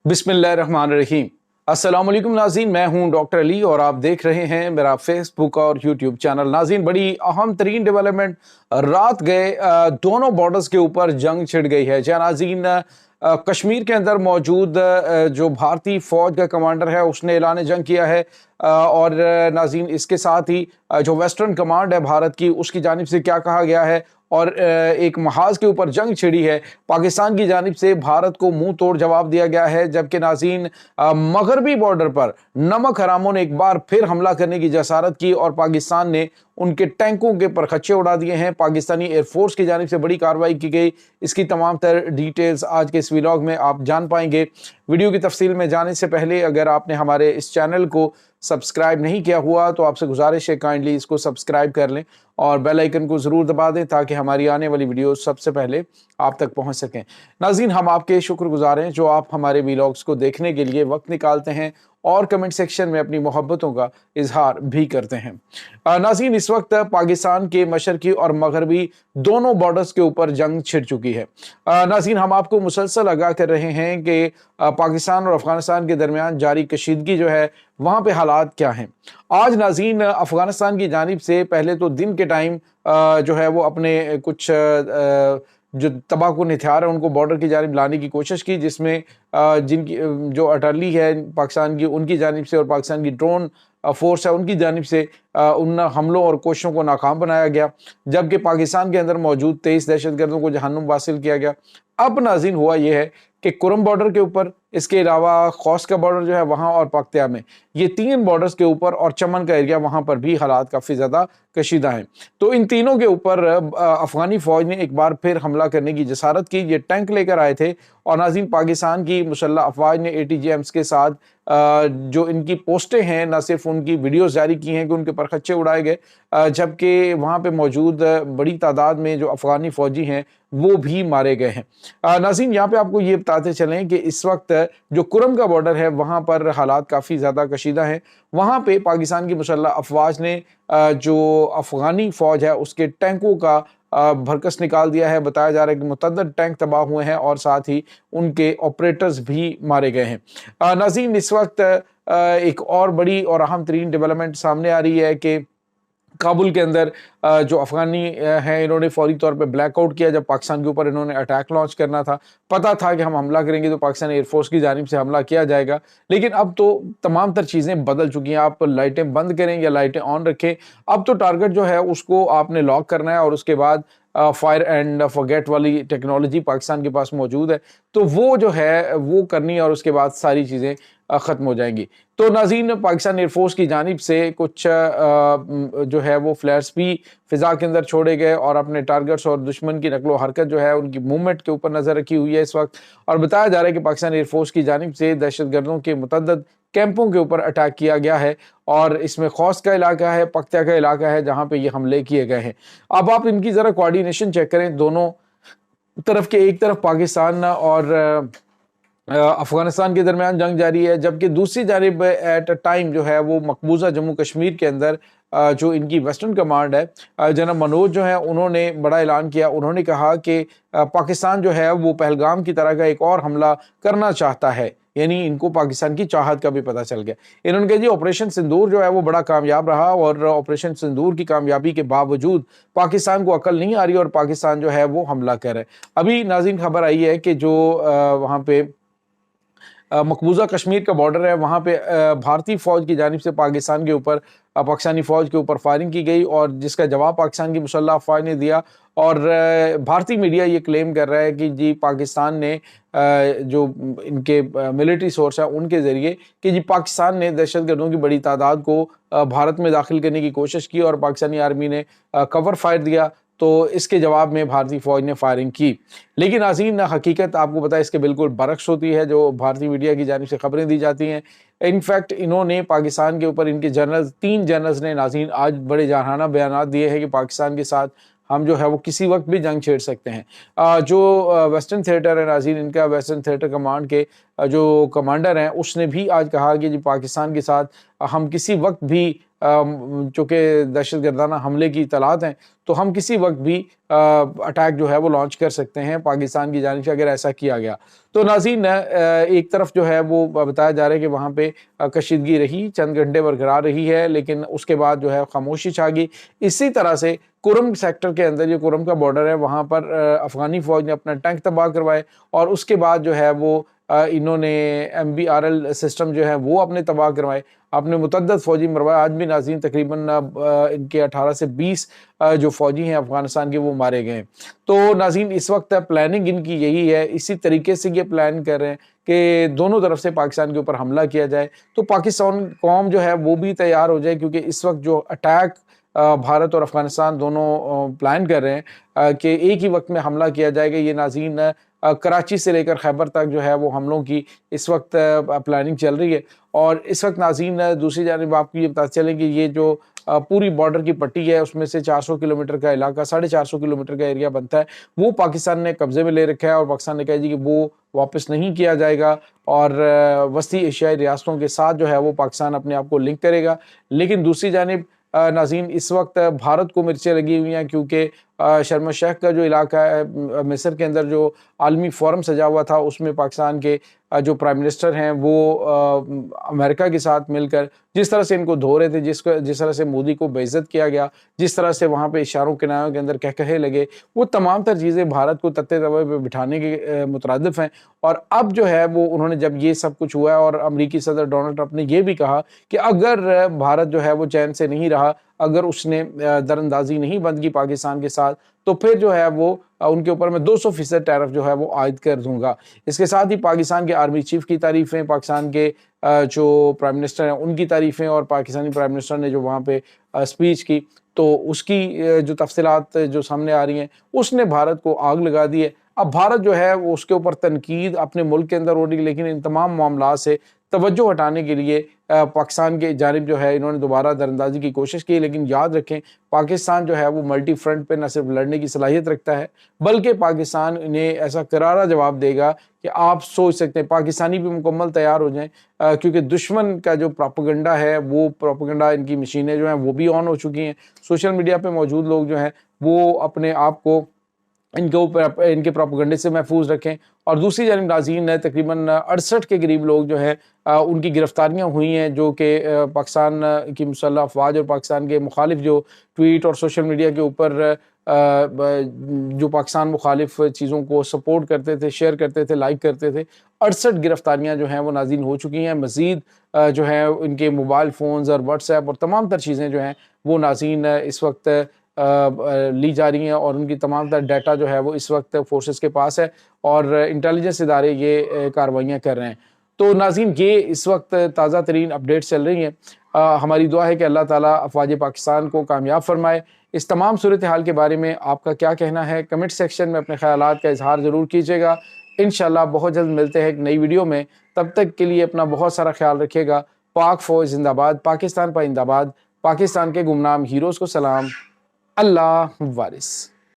बिस्मिल्लाहिर्रहमानिर्रहीम। अस्सलाम वालेकुम नाज़रीन, मैं हूं डॉक्टर अली और आप देख रहे हैं मेरा फेसबुक और यूट्यूब चैनल। नाज़रीन, बड़ी अहम तरीन डेवलपमेंट रात गए दोनों बॉर्डर्स के ऊपर जंग छिड़ गई है। जहाँ नाज़रीन कश्मीर के अंदर मौजूद जो भारतीय फ़ौज का कमांडर है उसने ऐलान जंग किया है और नाज़रीन इसके साथ ही जो वेस्टर्न कमांड है भारत की उसकी जानिब से क्या कहा गया है और एक महाज के ऊपर जंग छिड़ी है। पाकिस्तान की जानिब से भारत को मुंह तोड़ जवाब दिया गया है, जबकि नाज़रीन मगरबी बॉर्डर पर नमक हरामों ने एक बार फिर हमला करने की जसारत की और पाकिस्तान ने उनके टैंकों के परखच्चे उड़ा दिए हैं। पाकिस्तानी एयरफोर्स की जानिब से बड़ी कार्रवाई की गई। इसकी तमाम तर डिटेल्स आज के इस व्लॉग में आप जान पाएंगे। वीडियो की तफसील में जाने से पहले अगर आपने हमारे इस चैनल को सब्सक्राइब नहीं किया हुआ तो आपसे गुजारिश है काइंडली इसको सब्सक्राइब कर लें और बेल आइकन को ज़रूर दबा दें ताकि हमारी आने वाली वीडियो सबसे पहले आप तक पहुंच सकें। नाज़रीन, हम आपके शुक्रगुजार हैं जो आप हमारे व्लॉग्स को देखने के लिए वक्त निकालते हैं और कमेंट सेक्शन में अपनी मोहब्बतों का इजहार भी करते हैं। नाज़रीन, इस वक्त पाकिस्तान के मशरकी और मगरबी दोनों बॉर्डर्स के ऊपर जंग छिड़ चुकी है। नाज़रीन, हम आपको मुसलसल आगाह कर रहे हैं कि पाकिस्तान और अफगानिस्तान के दरमियान जारी कशीदगी जो है वहाँ पे हालात क्या हैं। आज नाज़रीन अफगानिस्तान की जानिब से पहले तो दिन के टाइम जो है वो अपने कुछ जो तबाहकुन हथियार है उनको बॉर्डर की जानिब लाने की कोशिश की, जिसमें जिनकी जो अटर्ली है पाकिस्तान की उनकी जानिब से और पाकिस्तान की ड्रोन फोर्स है उनकी जानिब से उन हमलों और कोशिशों को नाकाम बनाया गया, जबकि पाकिस्तान के अंदर मौजूद 23 दहशतगर्दों को जहन्नुम हासिल किया गया। अब नाज़रीन हुआ यह है कि कुरम बॉर्डर के ऊपर, इसके अलावा खौस का बॉर्डर जो है वहाँ और पख्तिया में, ये 3 बॉर्डर्स के ऊपर और चमन का एरिया वहाँ पर भी हालात काफ़ी ज़्यादा कशीदा हैं। तो इन तीनों के ऊपर अफ़गानी फ़ौज ने एक बार फिर हमला करने की जसारत की। ये टैंक लेकर आए थे और नाज़रीन पाकिस्तान की मुसल्लह अफ़वाज ने ATGMs के साथ जो इनकी पोस्टें हैं न सिर्फ उनकी वीडियोस जारी की हैं कि उनके परखच्चे उड़ाए गए, जबकि वहाँ पे मौजूद बड़ी तादाद में जो अफ़गानी फ़ौजी हैं वो भी मारे गए हैं। नाज़रीन, यहाँ पे आपको ये बताते चलें कि इस वक्त जो कुरम का बॉर्डर है वहाँ पर हालात काफ़ी ज़्यादा कशीदा हैं। वहाँ पे पाकिस्तान की मुसल्लह अफ़वाज ने जो अफ़गानी फ़ौज है उसके टैंकों का भरकस निकाल दिया है। बताया जा रहा है कि मुतअद्दिद टैंक तबाह हुए हैं और साथ ही उनके ऑपरेटर्स भी मारे गए हैं। नाज़रीन, इस वक्त एक और बड़ी और अहम तरीन डेवलपमेंट सामने आ रही है कि काबुल के अंदर जो अफ़गानी हैं इन्होंने फौरी तौर पे ब्लैकआउट किया जब पाकिस्तान के ऊपर इन्होंने अटैक लॉन्च करना था। पता था कि हम हमला करेंगे तो पाकिस्तान एयरफोर्स की जानिब से हमला किया जाएगा, लेकिन अब तो तमाम तर चीज़ें बदल चुकी हैं। आप लाइटें बंद करें या लाइटें ऑन रखें, अब तो टारगेट जो है उसको आपने लॉक करना है और उसके बाद फायर एंड फॉरगेट वाली टेक्नोलॉजी पाकिस्तान के पास मौजूद है, तो वो जो है वो करनी है और उसके बाद सारी चीज़ें ख़त्म हो जाएंगी। तो नाज़रीन, पाकिस्तान एयरफोर्स की जानिब से कुछ जो है वो फ्लैर्स भी फ़िज़ा के अंदर छोड़े गए और अपने टारगेट्स और दुश्मन की नकलो हरकत जो है उनकी मूवमेंट के ऊपर नज़र रखी हुई है इस वक्त। और बताया जा रहा है कि पाकिस्तान एयरफोर्स की जानिब से दहशतगर्दों के मुतअद्दिद कैंपों के ऊपर अटैक किया गया है और इसमें खौस का इलाका है, पख्तिया का इलाका है जहाँ पे ये हमले किए गए हैं। अब आप इनकी ज़रा कोऑर्डिनेशन चेक करें, दोनों तरफ के, एक तरफ पाकिस्तान और अफगानिस्तान के दरमियान जंग जारी है, जबकि दूसरी जानिब एट अ टाइम जो है वो मकबूजा जम्मू कश्मीर के अंदर जो इनकी वेस्टर्न कमांड है जनरल मनोज जो है उन्होंने बड़ा ऐलान किया। उन्होंने कहा कि पाकिस्तान जो है वो पहलगाम की तरह का एक और हमला करना चाहता है, यानी इनको पाकिस्तान की चाहत का भी पता चल गया। इन्होंने कहा जी ऑपरेशन सिंदूर जो है वो बड़ा कामयाब रहा और ऑपरेशन सिंदूर की कामयाबी के बावजूद पाकिस्तान को अकल नहीं आ रही और पाकिस्तान जो है वो हमला कर रहा है। अभी नाज़रीन खबर आई है कि जो वहाँ पे मकबूजा कश्मीर का बॉर्डर है वहाँ पे भारतीय फ़ौज की जानिब से पाकिस्तान के ऊपर पाकिस्तानी फ़ौज के ऊपर फायरिंग की गई और जिसका जवाब पाकिस्तान की मुसल्लह अफ़वाज ने दिया। और भारतीय मीडिया ये क्लेम कर रहा है कि जी पाकिस्तान ने जो इनके मिलिट्री सोर्स है उनके ज़रिए कि जी पाकिस्तान ने दहशतगर्दों की बड़ी तादाद को भारत में दाखिल करने की कोशिश की और पाकिस्तानी आर्मी ने कवर फायर दिया, तो इसके जवाब में भारतीय फ़ौज ने फायरिंग की। लेकिन नाज़रीन हकीकत आपको पता है इसके बिल्कुल बरक्स होती है जो भारतीय मीडिया की जानिब से खबरें दी जाती हैं। इनफैक्ट इन्होंने पाकिस्तान के ऊपर इनके जनरल्स 3 जनरल्स ने नाज़रीन आज बड़े जारहाना बयानात दिए हैं कि पाकिस्तान के साथ हम जो है वो किसी वक्त भी जंग छेड़ सकते हैं। जो वेस्टर्न थिएटर है नाज़रीन, इनका वेस्टर्न थिएटर कमांड के جو کمانڈر ہیں اس نے بھی آج کہا کہ جی پاکستان کے ساتھ ہم کسی وقت بھی چونکہ دہشت گردانہ حملے کی اطلاعات ہیں تو ہم کسی وقت بھی اٹیک جو ہے وہ لانچ کر سکتے ہیں پاکستان کی جانب سے اگر ایسا کیا گیا تو ناظرین ایک طرف جو ہے وہ بتایا جا رہا ہے کہ وہاں پہ کشیدگی رہی چند گھنٹے برقرار رہی ہے لیکن اس کے بعد جو ہے خاموشی چھا گئی. اسی طرح سے کرم سیکٹر کے اندر جو کرم کا بارڈر ہے وہاں پر افغانی فوج نے اپنا ٹینک تباہ کروائے اور اس کے بعد جو ہے وہ انہوں نے MBRL سسٹم جو ہے وہ اپنے تباہ کروائے اپنے متعدد فوجی مروائے. آج بھی ناظرین تقریباً ان کے 18 سے 20 جو فوجی ہیں افغانستان کے وہ مارے گئے ہیں. تو ناظرین اس وقت پلاننگ ان کی یہی ہے, اسی طریقے سے یہ پلان کر رہے ہیں کہ دونوں طرف سے پاکستان کے اوپر حملہ کیا جائے تو پاکستان قوم جو ہے وہ بھی تیار ہو جائے کیونکہ اس وقت جو اٹیک بھارت اور افغانستان دونوں پلان کر رہے ہیں کہ ایک ہی وقت میں حملہ کیا جائے گا. یہ ناظرین کراچی سے لے کر خیبر تک جو ہے وہ حملوں کی اس وقت پلاننگ چل رہی ہے. اور اس وقت ناظرین دوسری جانب آپ کو یہ بتا چلیں کہ یہ جو پوری بارڈر کی پٹی ہے اس میں سے 400 کلومیٹر کا علاقہ 450 کلومیٹر کا ایریا بنتا ہے وہ پاکستان نے قبضے میں لے رکھا ہے اور پاکستان نے کہا جی کہ وہ واپس نہیں کیا جائے گا اور وسطی ایشیائی ریاستوں کے ساتھ جو ہے وہ پاکستان اپنے آپ کو لنک کرے گا. لیکن دوسری جانب ناظرین اس وقت بھارت کو مرچیں لگی ہوئی ہیں کیونکہ شرم الشیخ کا جو علاقہ ہے مصر کے اندر جو عالمی فورم سجا ہوا تھا اس میں پاکستان کے جو پرائم منسٹر ہیں وہ امریکہ کے ساتھ مل کر جس طرح سے ان کو دھو رہے تھے جس طرح سے مودی کو بے عزت کیا گیا جس طرح سے وہاں پہ اشاروں کنایوں کے اندر کہے لگے وہ تمام تر چیزیں بھارت کو تتے توے پہ بٹھانے کے مترادف ہیں. اور اب جو ہے وہ انہوں نے جب یہ سب کچھ ہوا ہے اور امریکی صدر ڈونلڈ ٹرمپ نے یہ بھی کہا کہ اگر بھارت جو ہے وہ چین سے نہیں رہا اگر اس نے دراندازی نہیں بند کی پاکستان کے ساتھ تو پھر جو ہے وہ ان کے اوپر میں 200% ٹیرف جو ہے وہ عائد کر دوں گا. اس کے ساتھ ہی پاکستان کے آرمی چیف کی تعریفیں پاکستان کے جو پرائم منسٹر ہیں ان کی تعریفیں اور پاکستانی پرائم منسٹر نے جو وہاں پہ اسپیچ کی تو اس کی جو تفصیلات جو سامنے آ رہی ہیں اس نے بھارت کو آگ لگا دی ہے. اب بھارت جو ہے وہ اس کے اوپر تنقید اپنے ملک کے اندر ہو رہی ہے لیکن ان تمام معاملات سے توجہ ہٹانے کے لیے پاکستان کے جانب جو ہے انہوں نے دوبارہ دراندازی کی کوشش کی. لیکن یاد رکھیں پاکستان جو ہے وہ ملٹی فرنٹ پہ نہ صرف لڑنے کی صلاحیت رکھتا ہے بلکہ پاکستان انہیں ایسا کرارا جواب دے گا کہ آپ سوچ سکتے ہیں پاکستانی بھی مکمل تیار ہو جائیں کیونکہ دشمن کا جو پروپیگنڈا ہے وہ پروپیگنڈا ان کی مشینیں جو ہیں وہ بھی آن ہو چکی ہیں. سوشل میڈیا پہ موجود لوگ جو ہیں وہ اپنے آپ کو ان کے پروپیگنڈے سے محفوظ رکھیں. اور دوسری جانب ناظرین تقریباً 68 کے قریب لوگ جو ہیں ان کی گرفتاریاں ہوئی ہیں جو کہ پاکستان کی مسلح افواج اور پاکستان کے مخالف جو ٹویٹ اور سوشل میڈیا کے اوپر جو پاکستان مخالف چیزوں کو سپورٹ کرتے تھے شیئر کرتے تھے لائک کرتے تھے 68 گرفتاریاں جو ہیں وہ ناظرین ہو چکی ہیں. مزید جو ہیں ان کے موبائل فونز اور واٹس ایپ اور تمام تر چیزیں جو ہیں وہ ناظرین اس وقت لی جا رہی ہیں اور ان کی تمام تر ڈیٹا جو ہے وہ اس وقت فورسز کے پاس ہے اور انٹیلیجنس ادارے یہ کارروائیاں کر رہے ہیں. تو ناظرین یہ اس وقت تازہ ترین اپڈیٹس چل رہی ہیں. ہماری دعا ہے کہ اللہ تعالیٰ افواج پاکستان کو کامیاب فرمائے. اس تمام صورتحال کے بارے میں آپ کا کیا کہنا ہے کمنٹ سیکشن میں اپنے خیالات کا اظہار ضرور کیجیے گا. انشاءاللہ بہت جلد ملتے ہیں ایک نئی ویڈیو میں. تب تک کے لیے اپنا بہت سارا خیال رکھیے گا. پاک فوج زندہ باد. پاکستان پائندہ باد. پاکستان کے گمنام ہیروز کو سلام. اللہ وارث.